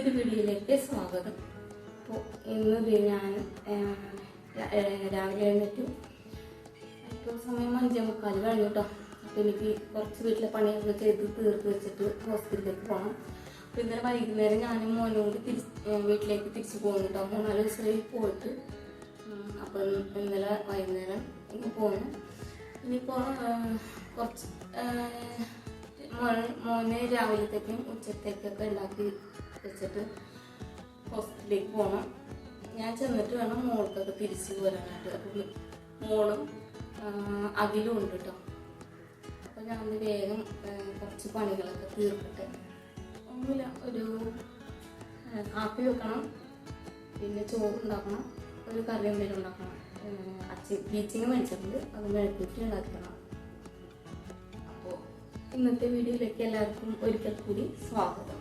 പുതിയൊരു വീഡിയോയിലേക്ക് സ്വാഗതം. അപ്പോൾ ഇന്ന് ഞാൻ രാവിലെ എഴുന്നേറ്റു. ഇപ്പോൾ സമയം 5:45 കഴിഞ്ഞു കേട്ടോ. അപ്പോൾ എനിക്ക് കുറച്ച് വീട്ടിലെ പണിയൊക്കെ ചെയ്ത് തീർത്ത് വെച്ചിട്ട് ഹോസ്പിറ്റലിലേക്ക് പോകണം. അപ്പോൾ ഇന്നലെ വൈകുന്നേരം ഞാനും മോനും കൂടി വീട്ടിലേക്ക് തിരിച്ചു പോകുന്നു കേട്ടോ. 3-4 ദിവസമായി പോയിട്ട്. അപ്പോൾ ഇന്നലെ വൈകുന്നേരം പോകുന്നു. ഇനിയിപ്പോൾ കുറച്ച് മോനെ രാവിലത്തേക്കും ഉച്ചത്തേക്കൊക്കെ ഉണ്ടാക്കി വെച്ചിട്ട് ഹോസ്പിറ്റലിലേക്ക് പോകണം. ഞാൻ ചെന്നിട്ട് വേണം മോൾക്കൊക്കെ തിരിച്ച് വരാനായിട്ട്. അപ്പം മോളും അഖിലും ഉണ്ട് കേട്ടോ. അപ്പോൾ ഞാൻ വേഗം കുറച്ച് പണികളൊക്കെ തീർക്കട്ടെ. ഒന്നുമില്ല, ഒരു കാപ്പി വെക്കണം, പിന്നെ ചോറ് ഉണ്ടാക്കണം, ഒരു കറി എന്തെങ്കിലും ഉണ്ടാക്കണം. ബീച്ചിങ് മേടിച്ചിട്ടുണ്ട്, അത് മെഴുക്കുറ്റി ഉണ്ടാക്കണം. ഇന്നത്തെ വീഡിയോയിലേക്ക് എല്ലാവർക്കും ഒരിക്കൽ കൂടി സ്വാഗതം.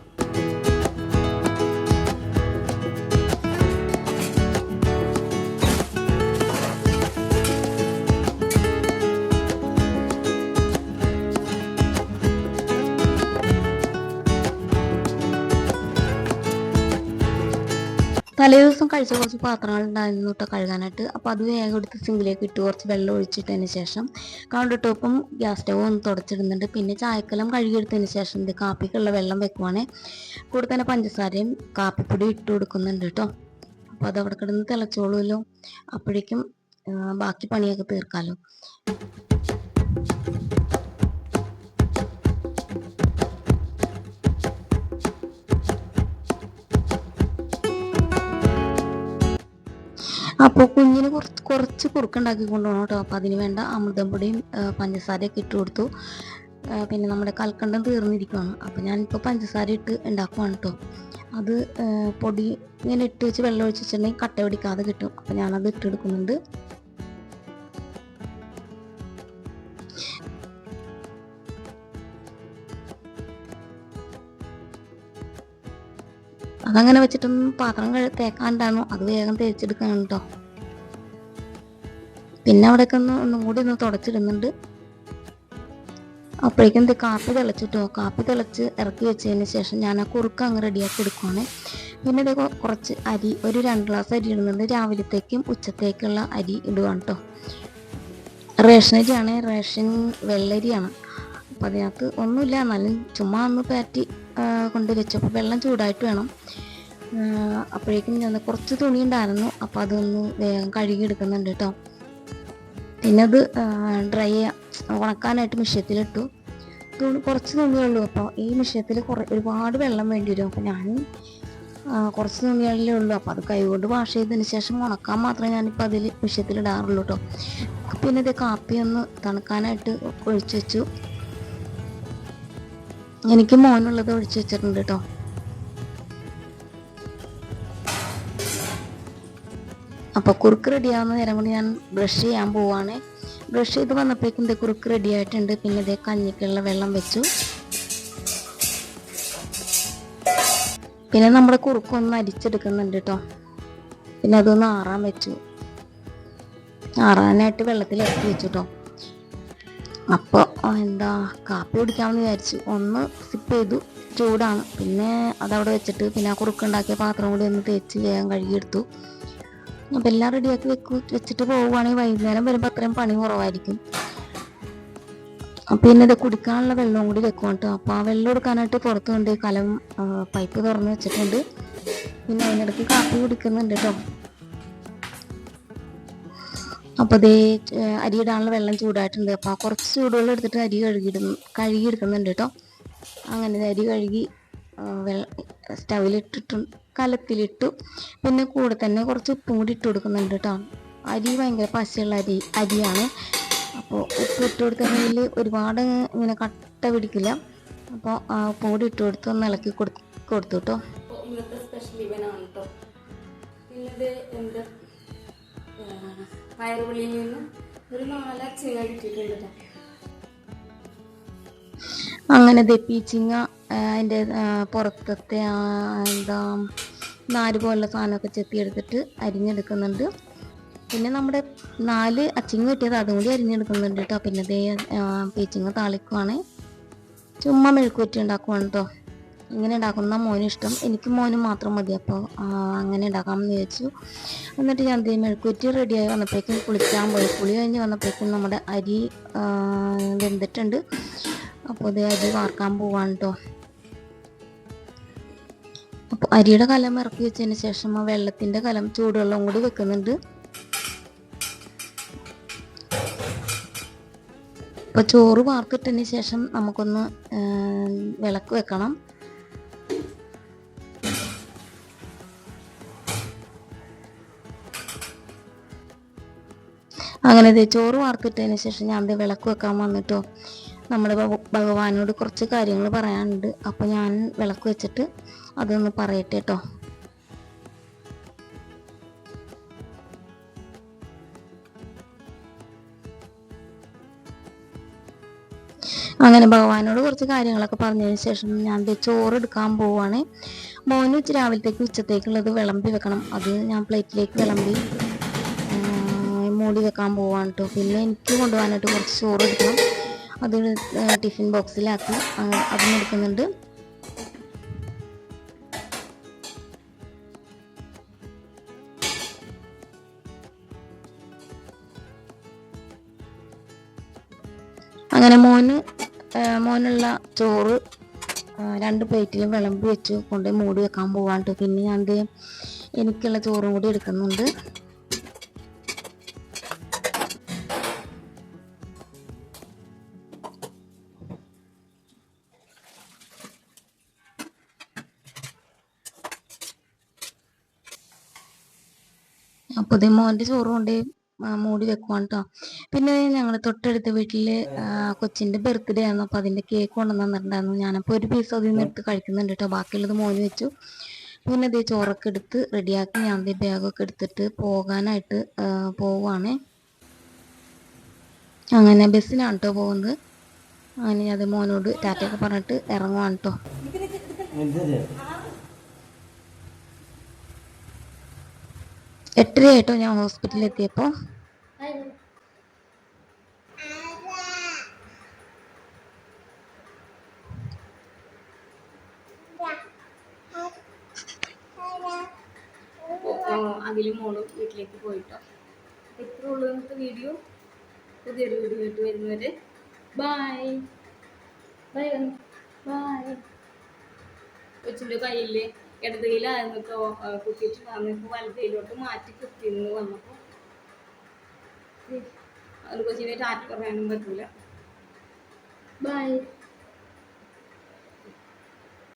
തലേദിവസം കഴിച്ച കുറച്ച് പാത്രങ്ങൾ ഉണ്ടായിരുന്നു കേട്ടോ കഴുകാനായിട്ട്. അപ്പോൾ അത് വേഗം എടുത്ത് സിങ്കിലേക്ക് ഇട്ട് കുറച്ച് വെള്ളം ഒഴിച്ചിട്ടതിന് ശേഷം കൗണ്ടർ ടോപ്പും ഗ്യാസ് സ്റ്റവും ഒന്ന് തുടച്ചിടുന്നുണ്ട്. പിന്നെ ചായക്കലം കഴുകിയെടുത്തതിന് ശേഷം ഇത് കാപ്പിക്കുള്ള വെള്ളം വെക്കുവാണേ. കൂടെ തന്നെ പഞ്ചസാരയും കാപ്പിപ്പൊടി ഇട്ട് കൊടുക്കുന്നുണ്ട് കേട്ടോ. അപ്പോൾ അത് അവിടെ കിടന്ന് തിളച്ചോളൂല്ലോ. അപ്പോഴേക്കും ബാക്കി പണിയൊക്കെ തീർക്കാമല്ലോ. അപ്പോൾ കുഞ്ഞിന് കുറച്ച് കുറുക്കുണ്ടാക്കി കൊണ്ടുപോകണം കേട്ടോ. അപ്പോൾ അതിന് വേണ്ട അമൃതം പൊടിയും പഞ്ചസാരയൊക്കെ ഇട്ട് കൊടുത്തു. പിന്നെ നമ്മുടെ കൽക്കണ്ടം തീർന്നിരിക്കുകയാണ്. അപ്പോൾ ഞാനിപ്പോൾ പഞ്ചസാര ഇട്ട് ഉണ്ടാക്കുവാണ് കേട്ടോ. അത് പൊടി ഇങ്ങനെ ഇട്ട് വെച്ച് വെള്ളം ഒഴിച്ച് വെച്ചിട്ടുണ്ടെങ്കിൽ കട്ട പിടിക്കാതെ കിട്ടും. അപ്പോൾ ഞാനത് ഇട്ടെടുക്കുന്നുണ്ട്. അതങ്ങനെ വെച്ചിട്ടൊന്നും പാത്രം തേക്കാണ്ടാണോ, അത് വേഗം തേച്ചെടുക്കണം കേട്ടോ. പിന്നെ അവിടെയൊക്കെ ഒന്നും കൂടി ഒന്ന് തുടച്ചിടുന്നുണ്ട്. അപ്പോഴേക്കും കാപ്പി തിളച്ചിട്ടോ. കാപ്പി തിളച്ച് ഇറക്കി വെച്ചതിന് ശേഷം ഞാൻ ആ കുറുക്ക് അങ്ങ് റെഡിയാക്കി എടുക്കുവാണ്. പിന്നെ ഇത് കുറച്ച് അരി, ഒരു 2 ഗ്ലാസ് അരി ഇടുന്നുണ്ട്. രാവിലത്തേക്കും ഉച്ചത്തേക്കുള്ള അരി ഇടുവാണ് കേട്ടോ. റേഷൻ അരിയാണ്, റേഷൻ വെള്ളരിയാണ്. അപ്പം അതിനകത്ത് ഒന്നുമില്ല, എന്നാലും ചുമ്മാ ഒന്ന് പാറ്റി കൊണ്ട് വെച്ചപ്പോൾ വെള്ളം ചൂടായിട്ട് വേണം. അപ്പോഴേക്കും ഞാൻ കുറച്ച് തുണി ഉണ്ടായിരുന്നു, അപ്പോൾ അതൊന്ന് വേഗം കഴുകി എടുക്കുന്നുണ്ട് കേട്ടോ. പിന്നെ അത് ഡ്രൈ ഉണക്കാനായിട്ട് മിഷ്യത്തിലിട്ടു. കുറച്ച് തുണിയുള്ളൂ. അപ്പോൾ ഈ മിഷ്യത്തിൽ ഒരുപാട് വെള്ളം വേണ്ടി വരും. അപ്പോൾ ഞാൻ കുറച്ച് തുണികളിലേ ഉള്ളൂ. അപ്പോൾ അത് കൈകൊണ്ട് വാഷ് ചെയ്തതിന് ശേഷം ഉണക്കാൻ മാത്രമേ ഞാനിപ്പോൾ അതിൽ മിഷ്യത്തിലിടാറുള്ളൂ കേട്ടോ. പിന്നെ ഇത് കാപ്പി ഒന്ന് തണുക്കാനായിട്ട് ഒഴിച്ചു വെച്ചു. എനിക്ക് മോനുള്ളത് ഒഴിച്ചു വെച്ചിട്ടുണ്ട് കേട്ടോ. അപ്പോൾ കുറുക്ക് റെഡിയാവുന്ന നേരം കൊണ്ട് ഞാൻ ബ്രഷ് ചെയ്യാൻ പോവാണ്. ബ്രഷ് ചെയ്ത് വന്നപ്പോഴേക്കും ഇത് കുറുക്ക് റെഡി ആയിട്ടുണ്ട്. പിന്നെ ഇതേ കഞ്ഞിക്കുള്ള വെള്ളം വെച്ചു. പിന്നെ നമ്മുടെ കുറുക്കൊന്ന് അരിച്ചെടുക്കുന്നുണ്ട് കേട്ടോ. പിന്നെ അതൊന്ന് ആറാൻ വെച്ചു. ആറാനായിട്ട് വെള്ളത്തിൽ ഇറക്കി വെച്ചു കേട്ടോ. അപ്പോൾ കാപ്പി കുടിക്കാമെന്ന് വിചാരിച്ചു. ഒന്ന് സിപ്പ് ചെയ്തു, ചൂടാണ്. പിന്നെ അതവിടെ വെച്ചിട്ട് പിന്നെ ആ കുറുക്കുണ്ടാക്കിയ പാത്രം കൂടി ഒന്ന് തേച്ച് വേഗം കഴുകിയെടുത്തു. അപ്പം എല്ലാം റെഡിയാക്കി വെച്ചിട്ട് പോവുകയാണെങ്കിൽ വൈകുന്നേരം വരുമ്പോൾ അത്രയും പണി കുറവായിരിക്കും. പിന്നെ ഇത് കുടിക്കാനുള്ള വെള്ളവും കൂടി വെക്കും കേട്ടോ. അപ്പോൾ ആ വെള്ളം എടുക്കാനായിട്ട് പുറത്ത് കൊണ്ട് കലം പൈപ്പ് തുറന്ന് വെച്ചിട്ടുണ്ട്. പിന്നെ അതിനിടയ്ക്ക് കാപ്പി കുടിക്കുന്നുണ്ട് കേട്ടോ. അപ്പോൾ അതേ അരിയിടാനുള്ള വെള്ളം ചൂടായിട്ടുണ്ട്. അപ്പോൾ കുറച്ച് ചൂടുവെള്ളം എടുത്തിട്ട് അരി കഴുകിയെടുക്കുന്നുണ്ട് കേട്ടോ. അങ്ങനെ അരി കഴുകി സ്റ്റൗവിലിട്ടിട്ടു, കലത്തിലിട്ടു. പിന്നെ കൂടെ തന്നെ കുറച്ച് ഉപ്പും കൂടി ഇട്ട് കൊടുക്കുന്നുണ്ട് കേട്ടോ. അരി ഭയങ്കര പശയുള്ള അരിയാണ്. അപ്പോൾ ഉപ്പ് ഇട്ട് കൊടുത്തിട്ടുണ്ടെങ്കിൽ ഒരുപാട് ഇങ്ങനെ കട്ട പിടിക്കില്ല. അപ്പോൾ ഉപ്പും കൂടി ഇട്ട് കൊടുത്ത് ഒന്ന് ഇളക്കി കൊടുത്തു കേട്ടോ. ഇന്നത്തെ സ്പെഷ്യൽ ഇവനാണ് കേട്ടോ. പിന്നെ എൻ്റെ പയറുപള്ളിയിൽ നിന്ന് ഒരു 4 അച്ചിങ്ങ കിട്ടിയിട്ടുണ്ട് കേട്ടോ. അങ്ങനെ പീച്ചിങ്ങ അതിൻ്റെ പുറത്തത്തെ നാര് പോലുള്ള സാധനമൊക്കെ ചെത്തിയെടുത്തിട്ട് അരിഞ്ഞെടുക്കുന്നുണ്ട്. പിന്നെ നമ്മുടെ 4 അച്ചിങ്ങ കിട്ടിയത് അതും കൂടി അരിഞ്ഞെടുക്കുന്നുണ്ട് കേട്ടോ. പിന്നെ പീച്ചിങ്ങ താളിക്കുവാണ്. ചുമ്മാ മെഴുക്കുവറ്റി ഉണ്ടാക്കുവാണ് കേട്ടോ. ഇങ്ങനെ ഉണ്ടാക്കുന്ന മോനും ഇഷ്ടം, എനിക്ക് മോനും മാത്രം മതി. അപ്പോൾ അങ്ങനെ ഉണ്ടാക്കാമെന്ന് ചോദിച്ചു. എന്നിട്ട് ഞാൻ മെഴുക്കുവരട്ടി റെഡിയായി വന്നപ്പോഴേക്കും കുളിക്കാൻ പോയി. കുളി കഴിഞ്ഞ് വന്നപ്പോഴേക്കും നമ്മുടെ അരി വെന്തിട്ടുണ്ട്. അപ്പോൾ ഇത് അരി വാർക്കാൻ പോവാണ് കേട്ടോ. അപ്പോൾ അരിയുടെ കലം ഇറക്കി വെച്ചതിന് ശേഷം ആ വെള്ളത്തിൻ്റെ കലം ചൂടുവെള്ളം കൂടി വെക്കുന്നുണ്ട്. അപ്പോൾ ചോറ് വാർത്തിട്ടതിന് ശേഷം നമുക്കൊന്ന് വിളക്ക് വെക്കണം. അങ്ങനെ ചോറ് വാർത്തിട്ടതിന് ശേഷം ഞാൻ വിളക്ക് വെക്കാൻ വന്നിട്ടോ. നമ്മുടെ ഭഗവാനോട് കുറച്ച് കാര്യങ്ങൾ പറയാനുണ്ട്. അപ്പോൾ ഞാൻ വിളക്ക് വെച്ചിട്ട് അതൊന്ന് പറയട്ടെ കേട്ടോ. അങ്ങനെ ഭഗവാനോട് കുറച്ച് കാര്യങ്ങളൊക്കെ പറഞ്ഞതിന് ശേഷം ഞാൻ ചോറ് എടുക്കാൻ പോവാണ്. മോന് രാവിലത്തേക്ക് ഉച്ചത്തേക്കുള്ളത് വിളമ്പി വെക്കണം. അത് ഞാൻ പ്ലേറ്റിലേക്ക് വിളമ്പി മൂടി വെക്കാൻ പോവാണ് കേട്ടോ. പിന്നെ എനിക്ക് കൊണ്ടുപോകാനായിട്ട് കുറച്ച് ചോറ് എടുക്കണം. അത് ടിഫിൻ ബോക്സിലാക്കി അതും എടുക്കുന്നുണ്ട്. അങ്ങനെ മോനുള്ള ചോറ് 2 പ്ലേറ്റിലും വിളമ്പി വെച്ച് കൊണ്ട് മൂടി വെക്കാൻ പോവാണ്ട്. പിന്നെ ഞാൻ എനിക്കുള്ള ചോറും കൂടി എടുക്കുന്നുണ്ട്. അപ്പോൾ ഇത് മോൻ്റെ ചോറ് കൊണ്ട് മൂടി വെക്കുവാണ് കേട്ടോ. പിന്നെ ഞങ്ങൾ തൊട്ടടുത്ത വീട്ടില് കൊച്ചിൻ്റെ ബർത്ത്ഡേ ആയിരുന്നു. അപ്പോൾ അതിൻ്റെ കേക്ക് കൊണ്ടുവന്ന് തന്നിട്ടുണ്ടായിരുന്നു. ഞാനപ്പോൾ ഒരു പീസ് അതിൽ നിന്ന് എടുത്ത് കഴിക്കുന്നുണ്ട് കേട്ടോ. ബാക്കിയുള്ളത് മോന് വെച്ചു. പിന്നെ ഇതേ ചോറൊക്കെ എടുത്ത് റെഡിയാക്കി ഞാൻ ബാഗൊക്കെ എടുത്തിട്ട് പോകാനായിട്ട് പോവുകയാണ്. അങ്ങനെ ബസ്സിനാണ് കേട്ടോ പോകുന്നത്. അങ്ങനെ അത് മോനോട് ടാറ്റയൊക്കെ പറഞ്ഞിട്ട് ഇറങ്ങുവാണ് കേട്ടോ. 8:30 ആയിട്ടോ ഞാൻ ഹോസ്പിറ്റലിൽ എത്തിയപ്പോൾ. അഖിലും മോളും വീട്ടിലേക്ക് പോയിട്ടോ. ഇത്ര ഉള്ളൂ ഇന്നത്തെ വീഡിയോ. പുതിയൊരു വീഡിയോ ആയിട്ട് വരുന്നവരെ ബൈ ബൈ ബൈ. കൊച്ചിൻ്റെ കയ്യിൽ ഇടത് കയ്യിലായിരുന്നു കേട്ടോ കുത്തിയിട്ടുണ്ടായിരുന്നു. ഇപ്പോൾ വലത് കയ്യിലോട്ട് മാറ്റി കുത്തിന്ന് വന്നപ്പോൾ അത് കൊച്ചിനെ ടാറ്റ പറയാനും പറ്റൂല. ബൈ.